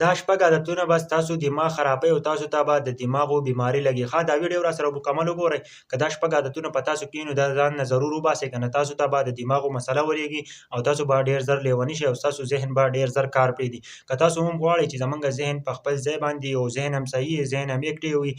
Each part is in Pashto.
دا شپږ عادتونه بس تاسو دماغ خرابوي او تاسو ته به د دماغو بیماري لګي. ښه دا ویډیو راسره مکمل وګورئ. که دا شپږ عادتونه په تاسو کې نو دا ځان نه ضرور وباسئ، که نه تاسو ته به د دماغو مسله ولګي او تاسو به ډېر زر لیوني شئ او ستاسو ذهن به ډېر زر کار پرېږدي. که تاسو هم غواړئ چې زمونږ ذهن په خپل ځای باندې او ذهن هم صحیح وي، ذهن هم ایکټیو وي،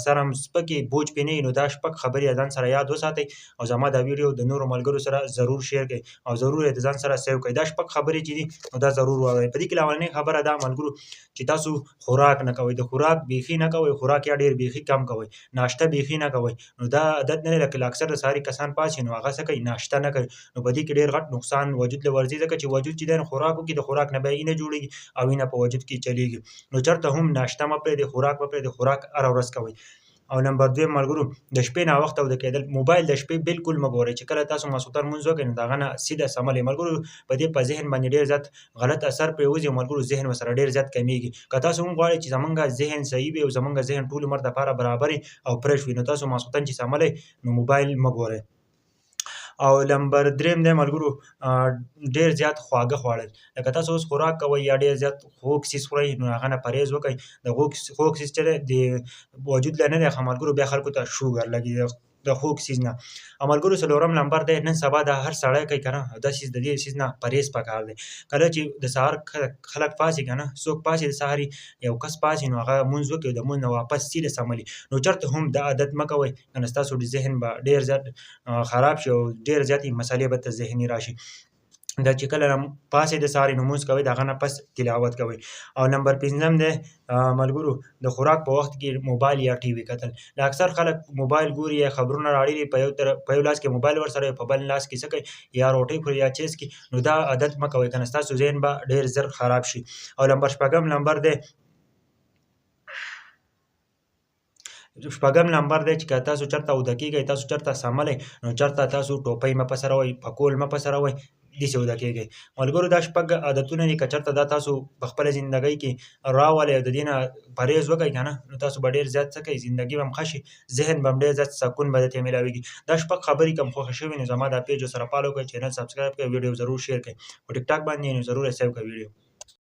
سر هم سپک وي، بوج پرې نه وي، نو دا شپږ خبرې ځان سره یاد وساتئ او زما دا ویډیو د نورو ملګرو سره ضرور شیر کړئ او ضرور یې د ځان سره سیو کړئ. دا شپږ خبرې چې دي نو دا ضرور واورئ. په دې کې لومړنۍ خبره دا ملګرو چې تاسو خوراک نه کوئ، د خوراک بیخي نه کوئ، خوراک یا ډېر بیخي کم کوئ، ناشته بیخي نه کوئ. نو دا عادت نه دی لکه اکثر د سهاري کسان پاڅي نو هغه څه کوي ناشته نه کوي، نو په دې کې ډېر غټ نقصان وجود له ورځي، ځکه چې وجود چې دی نو خوراک وکړي، د خوراک نه بیا وینه جوړېږي او وینه په وجود کې چلېږي. نو چېرته هم ناشته مه پرېږدئ، خوراک مه پرېږدئ، خوراک هره ورځ کوئ. او نمبر دویم ملګرو د شپې ناوخته ویده کېدل. موبایل د شپې بالکل مه ګورئ. چې کله تاسو ماسخوتن لمونځ وکړئ نو د هغه نه سیده سملئ. ملګرو په دې په ذهن باندې ډېر زیات غلط اثر پرېوځي او ملګرو ذهن ورسره ډېر زیات کمیږي. که تاسو هم غواړئ چې زمونږ ذهن صحیح وي او زمونږ ذهن ټول عمر دپاره برابر وي او فرش وي، نو تاسو ماسخوتن چې سملئ نو موبایل مه ګورئ. او نمبر دریم دی ملګرو ډېر زیات خواږه خوړل. لکه تاسو اوس خوراک کوئ یا ډېر زیات خوږ څیز خورئ نو هغه نه پرهیز وکئ. د خوږ څیز چې دی د وجود له نه دی ښه ملګرو، بیا خلکو ته شوګر لګي د خوږ څیز نه. او ملګرو څلورم نمبر دی نن سبا دا هر سړی کوي که نه، دا څیز د دې څیز نه پرهیز پکار دی. کله چې د سهار خلک پاڅي که نه، څوک پاڅي د سهاري یو کس پاڅي نو هغه لمونځ وکړي او د لمونځ نه واپس سیده سملي. نو چېرته هم دا عادت مه کوئ، که نه ستاسو ذهن به ډېر زیات خراب شي او ډېر زیاتې مسلې به ته ذهني راشي. دا چې کله پاڅئ د سهاري لمونځ کوئ د هغه نه پس تلاوت کوئ. او نمبر پنځم دی ملګرو د خوراک په وخت کې موبایل یا ټي وي کتل. دا اکثر خلک موبایل ګوري یا خبرونه راړي په یو لاس کې موبایل ورسره په بل لاس کې څه کوي یا روټۍ خوري یا چیز کوي. نو دا عادت مه کوئ، که نه ستاسو ذهن به ډېر زر خراب شي. او شپږم نمبر دی چې که تاسو چېرته اوده کېږئ، تاسو چېرته سملئ نو چېرته تاسو ټوپۍ مه په سروئ، پکول مه په سروئ، داسې اوده کېږئ. ملګرو دا شپږ عادتونه دي، که چېرته دا تاسو په خپله زندګۍ کې راولئ او د دې نه پرهیز وکئ که نه، نو تاسو به ډېر زیات څه کوئ، زندګي به هم ښه شي، ذهن به هم ډېر زیات سکون به درته میلاویږي. دا شپږ خبرې که خوښې شوې نو زما دا پیج ورسره فالو کړئ، چینل سبسکرایب کړئ، ویډیو ضرور شیر کړئ. په ټیک ټاک باندې نو ضرور یې سیو کړئ ویډیو.